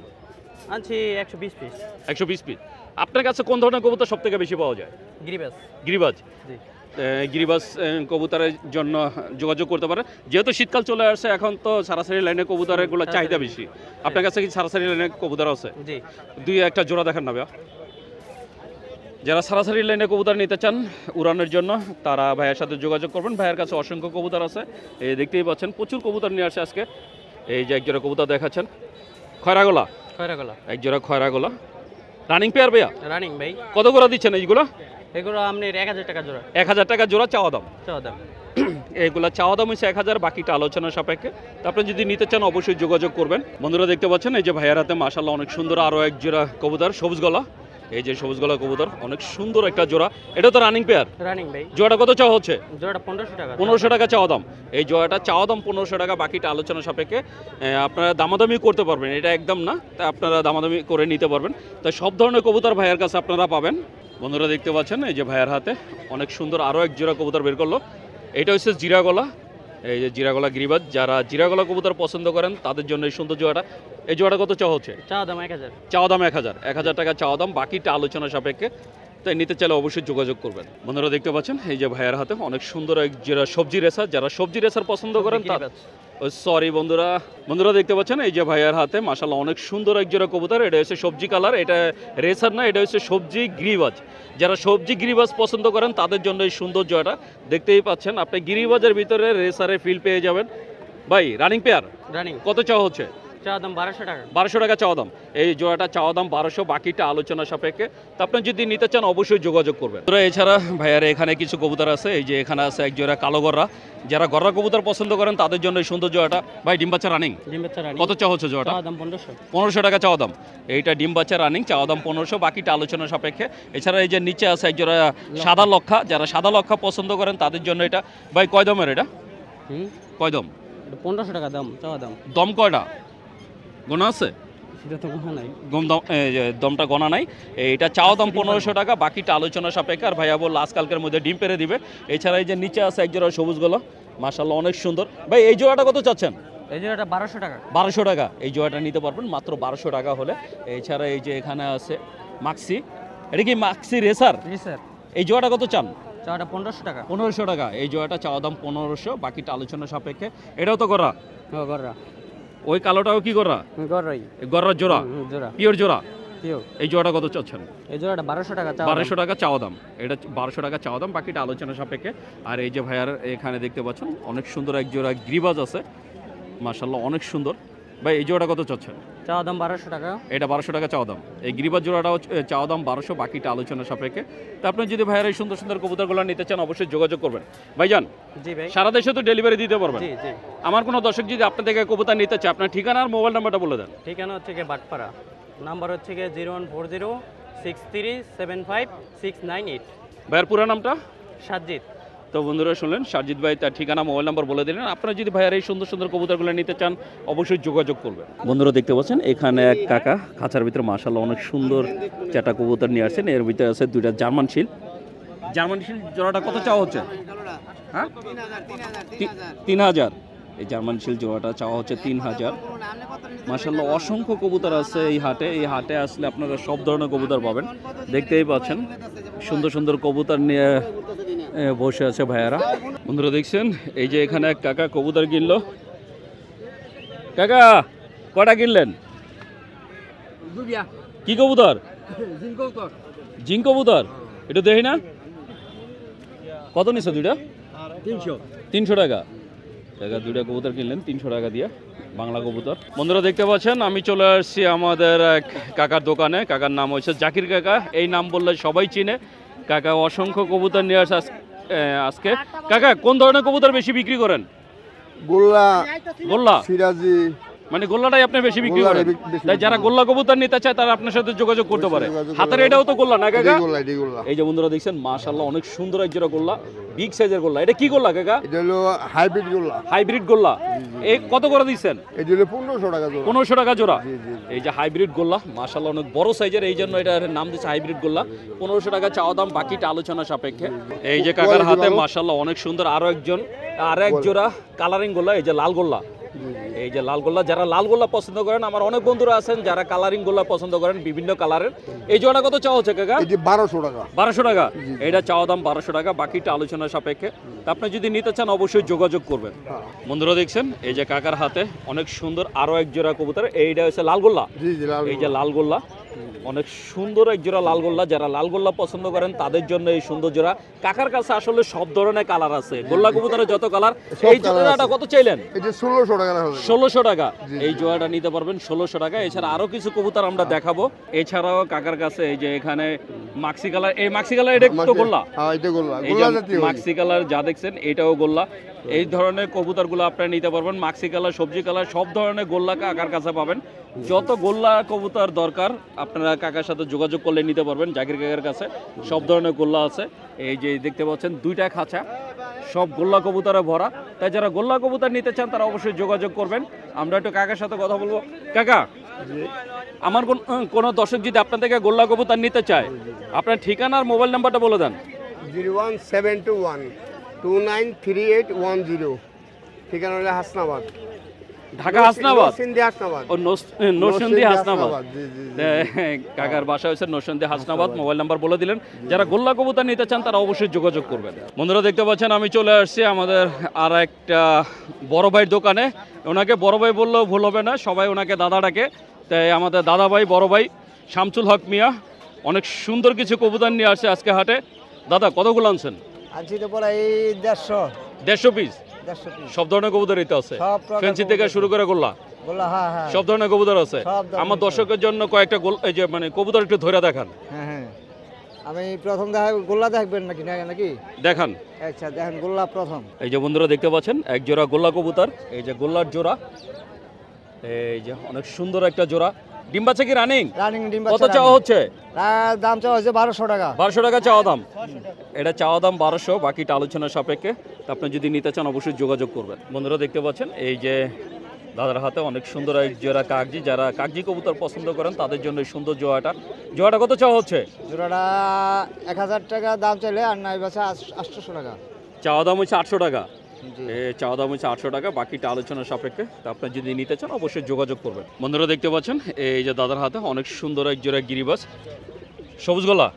Speaker 3: আনছি 120 পিস।
Speaker 1: 120 পিস। আপনার কাছে কোন ধরনের কবুতর সব থেকে বেশি পাওয়া যায়?
Speaker 3: গিরিবাস।
Speaker 1: গিরিবাজ।
Speaker 3: জি।
Speaker 1: গিরিবাস কবুতরের জন্য যোগাযোগ করতে পারে। যেহেতু শীতকাল চলে আসছে, এখন তো সারাসারি লাইনে কবুতরের গুলো চাহিদা বেশি। আপনার কাছে কি সারাসারি লাইনে কবুতর আছে?
Speaker 3: জি।
Speaker 1: দুই একটা জোড়া দেখান না ভাইয়া। যারা সারাসারি লাইনে কবুতর নিতে চান উড়ানোর জন্য তারা ভাইয়ের সাথে যোগাযোগ করবেন। ভাইয়ের কাছে অসংখ্য কবুতর আছে, এই দেখতেই পাচ্ছেন প্রচুর কবুতর নিয়ে আসে আজকে। এই যে এক জোড়া কবুতর দেখাচ্ছেন, খয়রাগোলা।
Speaker 3: খয়রাগোলা।
Speaker 1: এক জোড়া খয়রাগোলা রানিং পেয়ার ভাইয়া।
Speaker 3: রানিং ভাই।
Speaker 1: কত করে দিচ্ছেন এইগুলো?
Speaker 3: এগুলো আপনার 1000 টাকা জোড়া।
Speaker 1: 1000 টাকা জোড়া চাওয়া দাম।
Speaker 3: চাওয়া দাম।
Speaker 1: এইগুলা চাওয়া দাম হচ্ছে 1000, বাকিটা আলোচনার সাপেক্ষে। তারপরে যদি নিতে চান অবশ্যই যোগাযোগ করবেন। বন্ধুরা দেখতে পাচ্ছেন এই যে ভাইয়ার হাতে মাশাআল্লাহ অনেক সুন্দর আরও এক জোড়া কবুতর, সবুজ গলা। এই যে সবুজ গলা কবুতর অনেক সুন্দর একটা জোড়া। এটা তো রানিং পেয়ার।
Speaker 3: রানিং ভাই।
Speaker 1: জোড়াটা কত চাওয়া হচ্ছে?
Speaker 3: জোড়াটা 1500 টাকা।
Speaker 1: 1500 টাকা চাওয়া দাম। এই জোড়াটা চাওয়া দাম 1500 টাকা, বাকিটা আলোচনা সাপেক্ষে। আপনারা দামাদামি করতে পারবেন, এটা একদম না, তাই আপনারা দামাদামি করে নিতে পারবেন। তাই সব ধরনের কবুতর ভাইয়ের কাছে আপনারা পাবেন। বন্ধুরা দেখতে পাচ্ছেন এই যে ভাইয়ের হাতে অনেক সুন্দর আরও এক জোড়া কবুতর বের করলো। এটা হচ্ছে জিরাগলা। এই যে জিরাগলা গিরিবাজ, যারা জিরাগলা কবুতর পছন্দ করেন তাদের জন্য এই সুন্দর জোড়াটা। এই জোড়াটা কত চাওয়া হচ্ছে?
Speaker 3: চাওয়া দাম 1000।
Speaker 1: চাওয়া দাম 1000 টাকা চাওয়া দাম, বাকিটা আলোচনা সাপেক্ষে। তাই নিতে চাইলে অবশ্যই যোগাযোগ করবেন। বন্ধুরা দেখতে পাচ্ছেন এই যে ভাইয়ের হাতে অনেক সুন্দর এক যারা সবজি রেসার, যারা সবজি রেসার পছন্দ করেন সরি বন্ধুরা দেখতে পাচ্ছেন এই যে ভাইয়ার হাতে মাশাআল্লাহ অনেক সুন্দর এক জোড়া কবুতর। এটা হচ্ছে সবজি কালার, এটা রেসার না, এটা হচ্ছে সবজি গিরিবাজ। যারা সবজি গিরিবাজ পছন্দ করেন তাদের জন্য এই সুন্দর জোড়াটা দেখতেই পাচ্ছেন। আপনি গিরিবাজের ভিতরে রেসারের ফিল পেয়ে যাবেন। ভাই রানিং পেয়ার
Speaker 3: রানিং
Speaker 1: কত চাওয়া হচ্ছে?
Speaker 3: চাওয়া দাম 1200 টাকা।
Speaker 1: 1200 টাকা চাওয়া দাম। এই জোড়াটা চাওয়া দাম 1200, বাকিটা আলোচনা সাপেক্ষে। তো আপনি যদি নিতে চান অবশ্যই যোগাযোগ করবেন। এছাড়া ভাইয়ার এখানে কিছু কবুতর আছে, এই যে এখানে আছে এক জোড়া কালো গররা। যারা গররা কবুতর পছন্দ করেন তাদের জন্য এই সুন্দর জোড়াটা। ভাই ডিম বাচ্চা রানিং কত চাওয়া হচ্ছে জোড়াটা?
Speaker 3: চাওয়া দাম 1500।
Speaker 1: 1500 টাকা চাওয়া দাম। এইটা ডিম বাচ্চা রানিং, চাওয়া দাম 1500, বাকিটা আলোচনা সাপেক্ষে। এছাড়া এই যে নিচে আছে এক জোড়া সাদা লক্ষা। যারা সাদা লক্ষা পছন্দ করেন তাদের জন্য এটা। ভাই কয় দমের এটা? কয় দম?
Speaker 3: 1500 টাকা দাম চাওয়া দাম।
Speaker 1: দম কয়টা গোনা আছে?
Speaker 3: সেটা তো কোনো নাই।
Speaker 1: দমটা গণা নাই। এটা চাওয়া দাম 1500 টাকা, বাকিটা আলোচনা সাপেক্ষে। আর ভাইয়া বলল আজকালকের মধ্যে ডিম পেরে দিবে। এছাড়া এই যে নিচে আছে এক জোড়া সবুজ গলা, মাশাআল্লাহ অনেক সুন্দর। ভাই এই জোড়াটা কত চাচ্ছেন?
Speaker 3: এই জোড়াটা 1200 টাকা।
Speaker 1: 1200 টাকা এই জোড়াটা নিতে পারবেন মাত্র 1200 টাকা হলে। এছাড়া এই যে এখানে আছে মাক্সি, এটা কি মাক্সি রেসার?
Speaker 3: রেসার।
Speaker 1: এই জোড়াটা কত চান?
Speaker 3: চাওয়াটা 1500 টাকা।
Speaker 1: 1500 টাকা এই জোড়াটা চাওয়া দাম 1500, বাকিটা আলোচনা সাপেক্ষে। এটাও তো গররা?
Speaker 3: হ্যাঁ গররা।
Speaker 1: ওই কালোটাও কি গররা?
Speaker 3: গররাই।
Speaker 1: গররার জোড়া?
Speaker 3: জোড়া
Speaker 1: পিওর জোড়া।
Speaker 3: পিওর।
Speaker 1: এই জোড়াটা কত চাচ্ছেন?
Speaker 3: এই জোড়াটা 1200 টাকা চাওয়া।
Speaker 1: 1200 টাকা চাওয়া দাম। এটা 1200 টাকা চাওয়া দাম, বাকিটা আলোচনা সাপেক্ষে। আর এই যে ভাইয়ার এখানে দেখতে পাচ্ছেন অনেক সুন্দর এক জোড়া গিরিবাজ আছে, মাশাআল্লাহ অনেক সুন্দর। ভাই এই জোড়াটা কত চাচ্ছেন?
Speaker 3: চাওয়া দাম 1200 টাকা।
Speaker 1: এটা 1200 টাকা চাওয়া দাম। এই গিরিবাজ জোড়াটাও চাওয়া দাম 1200, বাকিটা আলোচনা সাপেক্ষে। তো আপনি যদি ভাইয়ার এই সুন্দর সুন্দর কবুতরগুলো নিতে চান অবশ্যই যোগাযোগ করবেন। ভাইজান
Speaker 3: জি ভাই।
Speaker 1: সারা দেশে তো ডেলিভারি দিতে পারবেন?
Speaker 3: জি জি।
Speaker 1: আমার কোনো দর্শক যদি আপনার থেকে কবুতর নিতে চায় আপনার ঠিকানা আর মোবাইল নাম্বারটা বলে দেন।
Speaker 3: ঠিকানা হচ্ছে গিয়ে বাটপাড়া, নাম্বার হচ্ছে গিয়ে 01406375698।
Speaker 1: ভাইয়ার পুরো নামটা?
Speaker 3: সাজ্জিদ।
Speaker 1: তো বন্ধুরা শুনলেন সাজিদ ভাই তার ঠিকানা মোবাইল নাম্বার বলে দিলেন। আপনারা যদি ভাইয়ার এই সুন্দর সুন্দর কবুতরগুলো নিতে চান অবশ্যই যোগাযোগ করবেন। বন্ধুরা দেখতে পাচ্ছেন এখানে এক কাকা খাঁচার ভিতরে মাশাআল্লাহ অনেক সুন্দর চারটা কবুতর নিয়ে আসছেন। এর ভিতরে আছে দুইটা জার্মান শিল। জার্মান শিল জোড়াটা কত চাওয়া হচ্ছে? হ্যাঁ 3000। এই জার্মান শিল জোড়াটা চাওয়া হচ্ছে 3000। মাশাআল্লাহ অসংখ্য কবুতর আছে এই হাটে। এই হাটে আসলে আপনারা সব ধরনের কবুতর পাবেন। দেখতেই পাচ্ছেন সুন্দর সুন্দর কবুতর নিয়ে বসে আছে ভাইয়ারা। বন্ধুরা দেখছেন এই যে এখানে এক কাকা কবুতর কিনলো। কাকা কটা কিনলেন? কি কবুতর? জিঙ্ক কবুতর। এটা দেখি না কত নিচ্ছে দুইটা? 300 টাকা। টাকা দুইটা কবুতর কিনলেন 300 টাকা দিয়ে, বাংলা কবুতর। বন্ধুরা দেখতে পাচ্ছেন আমি চলে আসছি আমাদের এক কাকার দোকানে। কাকার নাম হচ্ছে জাকির কাকা। এই নাম বললে সবাই চিনে। কাকা অসংখ্য কবুতর নিয়ে আসে আজকে। কাকা কোন ধরনের কবুতর বেশি বিক্রি করেন?
Speaker 2: গোল্লা,
Speaker 1: গোল্লা,
Speaker 2: সিরাজি।
Speaker 1: মানে গোল্লাটাই আপনি বেশি বিক্রি করেন। তাই যারা গোল্লা কবুতর নিতে চায় তারা আপনার সাথে যোগাযোগ করতে পারে। হাতের এটাও তো গোল্লা না কাকা? এই যে বন্ধুরা দেখছেন মাশাআল্লাহ অনেক সুন্দর এক জোড়া গোল্লা, বিগ সাইজের গোল্লা। এটা কি গোল্লা কাকা?
Speaker 2: এটা হলো হাইব্রিড গোল্লা।
Speaker 1: হাইব্রিড গোল্লা। এই কত করে দিচ্ছেন?
Speaker 2: এটা হলো 1500 টাকা জোড়া।
Speaker 1: 1500 টাকা জোড়া। এই যে হাইব্রিড গোল্লা মাশাআল্লাহ অনেক বড় সাইজের, এই জন্য এটার নাম দিচ্ছে হাইব্রিড গোল্লা। 1500 টাকা চাওয়া দাম, বাকিটা আলোচনা সাপেক্ষে। এই যে কাকার হাতে মাশাআল্লাহ অনেক সুন্দর আরো এক জোড়া কালারিং গোল্লা। এই যে লাল গোল্লা, এই যে লাল গোল্লা। যারা লাল গোল্লা পছন্দ করেন, আমার অনেক বন্ধুরা আছেন যারা কালারিং গোল্লা পছন্দ করেন বিভিন্ন কালারের। এই জোড়া কত চাওয়া হচ্ছে কাকা?
Speaker 2: এটা 1200 টাকা।
Speaker 1: 1200 টাকা। এটা চাওয়া দাম 1200 টাকা, বাকিটা আলোচনা সাপেক্ষে। আপনি যদি নিতে চান অবশ্যই যোগাযোগ করবেন। বন্ধুরা দেখছেন এই যে কাকার হাতে অনেক সুন্দর আরো এক জোড়া কবুতর। এইটা হচ্ছে লাল গোল্লা। এই যে লাল গোল্লা, অনেক সুন্দর এক জোড়া লাল গোল্লা। যারা লাল গোল্লা পছন্দ করেন তাদের জন্য এই সুন্দর জোড়া। কাকার কাছে আসলে সব ধরনের কালার আছে, গোল্লা কবুতরের যত কালার। এই জোড়াটা কত চাইলেন?
Speaker 2: এটা 1600 টাকা।
Speaker 1: 1600 টাকা এই জোড়াটা নিতে পারবেন 1600 টাকা। এছাড়া আরো কিছু কবুতর আমরা দেখাবো। এছাড়াও কাকার কাছে এই যে এখানে মাক্সি কালার, এই মাক্সি কালার এটা তো গোল্লা।
Speaker 2: হ্যাঁ এটা গোল্লা।
Speaker 1: এই যে মাক্সি কালার যা দেখছেন এটাও গোল্লা। এই ধরনের কবুতরগুলো আপনারা নিতে পারবেন। মাক্সি কালার, সবজি কালার, সব ধরনের গোল্লা কাকার কাছে পাবেন। যত গোল্লা কবুতর দরকার আপনারা কাকার সাথে যোগাযোগ করলে নিতে পারবেন। জাকির কাকার কাছে সব ধরনের গোল্লা আছে। এই যে দেখতে পাচ্ছেন দুইটা খাঁচা, সব গোল্লা কবুতরে ভরা। তাই যারা গোল্লা কবুতর নিতে চান তারা অবশ্যই যোগাযোগ করবেন। আমরা একটু কাকার সাথে কথা বলবো। কাকা আমার কোনো দর্শক যদি আপনার থেকে গোল্লা কবুতর নিতে চায় আপনার ঠিকানা আর মোবাইল নাম্বারটা বলে দেন।
Speaker 2: 01721293810। ঠিকানা হলো হাসনাবাদ।
Speaker 1: ঢাকা হাসনাবাদ
Speaker 2: নরসিংদী হাসনাবাদ।
Speaker 1: ও নরসিংদী হাসনাবাদ।
Speaker 2: জি জি জি।
Speaker 1: কাকার বাসা হচ্ছে নরসিংদী হাসনাবাদ। মোবাইল নাম্বার বলে দিলেন। যারা গোল্লা কবুতর নিতে চান তারা অবশ্যই যোগাযোগ করবেন। বন্ধুরা দেখতে পাচ্ছেন আমি চলে আসছি আমাদের আর একটা বড় ভাইয়ের দোকানে। ওনাকে বড় ভাই বললেও ভুল হবে না, সবাই ওনাকে দাদা ডাকে। তাই আমাদের দাদা ভাই বড় ভাই শামসুল হক মিয়া অনেক সুন্দর কিছু কবুতর নিয়ে আসছে আজকে হাটে। দাদা কতগুলো আনছেন?
Speaker 5: আনছি তো পরে এই 150
Speaker 1: 150 পিস।
Speaker 5: 150 পিস
Speaker 1: সব ধরনের কবুতর এতে আছে,
Speaker 5: সব প্রকার
Speaker 1: ফেন্সি থেকে শুরু করে গোল্লা
Speaker 5: বললা। হ্যাঁ হ্যাঁ
Speaker 1: সব ধরনের কবুতর আছে।
Speaker 5: সব ধরনের
Speaker 1: আমার দর্শকের জন্য কয়েকটা এই যে মানে কবুতর একটু ধরে দেখান।
Speaker 5: হ্যাঁ হ্যাঁ আমি প্রথম গোল্লা দেখবেন নাকি নাকি
Speaker 1: দেখান।
Speaker 5: আচ্ছা দেখেন গোল্লা প্রথম।
Speaker 1: এই যে বন্ধুরা দেখতে পাচ্ছেন এক জোড়া গোল্লা কবুতর। এই যে গোল্লার জোড়া, এই যে অনেক সুন্দর একটা জোড়া। ডিম বাচ্চা কি রানিং?
Speaker 5: রানিং ডিম
Speaker 1: কত চাওয়া হচ্ছে?
Speaker 5: তার দাম চাওয়া হচ্ছে 1200 টাকা।
Speaker 1: 1200 টাকা চাওয়া দাম। এটা চাওয়া দাম 1200, বাকিটা আলোচনার সাপেক্ষে। আপনি যদি নিতে চান অবশ্যই যোগাযোগ করবেন। বন্ধুরা দেখতে পাচ্ছেন এই যে দাদার হাতে অনেক সুন্দর এক জোড়া কাগজি। যারা কাগজি কবুতর পছন্দ করেন তাদের জন্য এই সুন্দর জোড়াটা কত চাওয়া হচ্ছে?
Speaker 5: জোড়াটা 1000 টাকা দাম চাইলে, আর নাই বাসা 800 টাকা।
Speaker 1: চাওয়া দাম হচ্ছে 800 টাকা।
Speaker 5: জি
Speaker 1: চাওয়া দাম হচ্ছে 800 টাকা, বাকিটা আলোচনার সাপেক্ষে। তা আপনি যদি নিতে চান অবশ্যই যোগাযোগ করবেন। বন্ধুরা দেখতে পাচ্ছেন এই যে দাদার হাতে অনেক সুন্দর এক জোড়া গিরিবাস সবুজ গলা।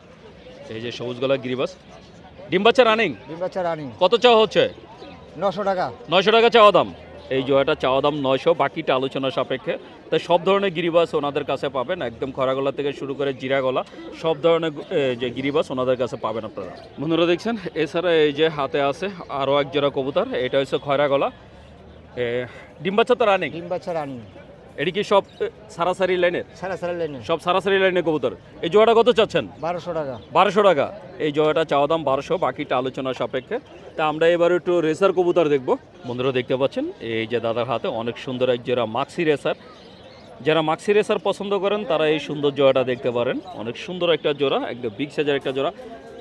Speaker 1: এই যে সবুজ গলা গিরিবাস, ডিম বাচ্চা রানিং।
Speaker 5: ডিম বাচ্চা রানিং।
Speaker 1: কত চাওয়া হচ্ছে?
Speaker 5: 900 টাকা।
Speaker 1: 900 টাকা চাওয়া দাম। এই জোড়াটা চাওয়া দাম 900, বাকিটা আলোচনার সাপেক্ষে। তাই সব ধরনের গিরিবাস ওনাদের কাছে পাবেন, একদম খরা গলা থেকে শুরু করে জিরা গলা সব ধরনের যে গিরিবাস ওনাদের কাছে পাবেন আপনারা। বন্ধুরা দেখছেন এছাড়া এই যে হাতে আছে আরও এক জোড়া কবুতর। এটা হচ্ছে খয়রা গলা, ডিম বাচ্চা তো রানিং।
Speaker 5: ডিম বাচ্চা রানিং।
Speaker 1: এটি কি সব সারাসারি লাইনের?
Speaker 5: সারা সারা লাইনে
Speaker 1: সব সারাসারি লাইনের কবুতর। এই জোড়াটা কত চাচ্ছেন?
Speaker 5: 1200 টাকা।
Speaker 1: 1200 টাকা। এই জোড়াটা চাওয়া দাম 1200, বাকিটা আলোচনার সাপেক্ষে। তা আমরা এবার একটু রেসার কবুতর দেখব। বন্ধুরা দেখতে পাচ্ছেন এই যে দাদার হাতে অনেক সুন্দর এক জোড়া মাক্সি রেসার। যারা মাক্সি রেসার পছন্দ করেন তারা এই সুন্দর জোড়াটা দেখতে পারেন। অনেক সুন্দর একটা জোড়া, একদম বিগ সাইজের একটা জোড়া।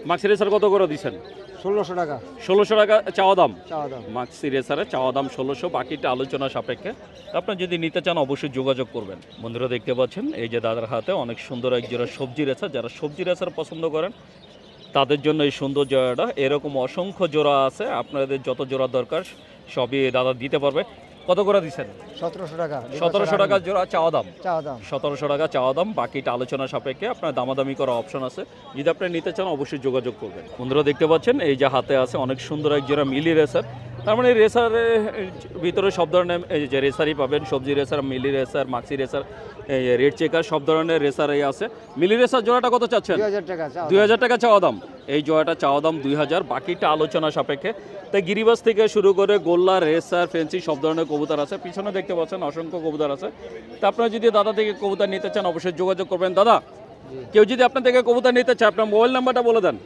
Speaker 1: মাক্সি রেসার কত করে দিচ্ছেন?
Speaker 5: 1600 টাকা।
Speaker 1: 1600 টাকা চাওয়া দাম।
Speaker 5: চাওয়া দাম।
Speaker 1: মাক্সি রেসারের চাওয়া দাম 1600, বাকিটা আলোচনা সাপেক্ষে। আপনার যদি নিতে চান অবশ্যই যোগাযোগ করবেন। বন্ধুরা দেখতে পাচ্ছেন এই যে দাদার হাতে অনেক সুন্দর এক জোড়া সবজি রেসার। যারা সবজি রেসার পছন্দ করেন তাদের জন্য এই সুন্দর জোড়াটা। এরকম অসংখ্য জোড়া আছে, আপনাদের যত জোড়া দরকার সবই দাদা দিতে পারবে। কত করে দিচ্ছেন?
Speaker 5: 1700 টাকা।
Speaker 1: 1700 টাকা জোড়া চাওয়া দাম।
Speaker 5: চাওয়া দাম
Speaker 1: 1700 টাকা চাওয়া দাম, বাকিটা আলোচনা সাপেক্ষে। আপনার দামাদামি করার অপশন আছে, যদি আপনি নিতে চান অবশ্যই যোগাযোগ করবেন। বন্ধুরা দেখতে পাচ্ছেন এই যে হাতে আছে অনেক সুন্দর এক জোড়া মিলি রেসার। তার মানে রেসারের ভিতরে সব ধরনের এই যে রেসারই পাবেন, সবজি রেসার, মিলি racer, Maksi racer, red checker, সব ধরনের রেসারই আছে। মিলি রেসার জোড়াটা কত চাচ্ছেন?
Speaker 5: 2000 টাকা।
Speaker 1: 2000 টাকা চাওয়া দাম। এই জোড়াটা চাওয়া দাম 2000, বাকিটা আলোচনা সাপেক্ষে। তাই গিরিবাস থেকে শুরু করে গোল্লা, রেসার, ফেন্সি সব ধরনের কবুতর আছে। পিছনে দেখতে পাচ্ছেন অসংখ্য কবুতর আছে। তা আপনারা যদি দাদা থেকে কবুতর নিতে চান অবশ্যই যোগাযোগ করবেন। দাদা কেউ যদি আপনার থেকে কবুতর নিতে চায় আপনার মোবাইল নাম্বারটা বলে দেন।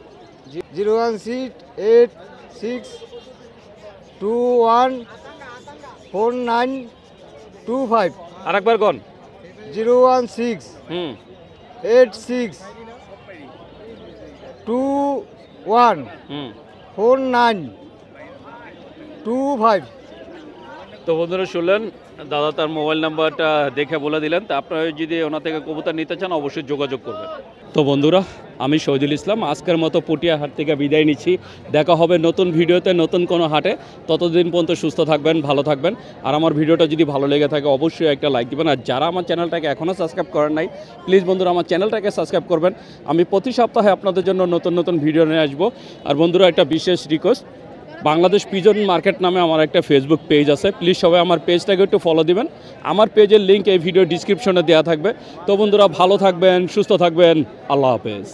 Speaker 5: 01686214925।
Speaker 1: আরেকবার কোন?
Speaker 5: 01686214925।
Speaker 1: তো বন্ধুরা শুনলেন দাদা তার মোবাইল নাম্বারটা দেখে বলে দিলেন। তা আপনারা যদি ওনা থেকে কবুতর নিতে চান অবশ্যই যোগাযোগ করবেন। তো বন্ধুরা আমি শহীদুল ইসলাম আজকের মতো পটিয়া হাট থেকে বিদায় নিচ্ছি। দেখা হবে নতুন ভিডিওতে, নতুন কোনো হাটে। ততদিন পর্যন্ত সুস্থ থাকবেন, ভালো থাকবেন। আর আমার ভিডিওটা যদি ভালো লেগে থাকে অবশ্যই একটা লাইক দিবেন। আর যারা আমার চ্যানেলটাকে এখনও সাবস্ক্রাইব করেন নাই প্লিজ বন্ধুরা আমার চ্যানেলটাকে সাবস্ক্রাইব করবেন। আমি প্রতি সপ্তাহে আপনাদের জন্য নতুন নতুন ভিডিও নিয়ে আসবো। আর বন্ধুরা একটা বিশেষ রিকোয়েস্ট, বাংলাদেশ পিজন মার্কেট নামে আমার একটা ফেসবুক পেজ আছে, প্লিজ সবাই আমার পেজটাকে একটু ফলো দিবেন। আমার পেজের লিঙ্ক এই ভিডিও ডিসক্রিপশনে দেওয়া থাকবে। তো বন্ধুরা ভালো থাকবেন, সুস্থ থাকবেন, আল্লাহ হাফেজ।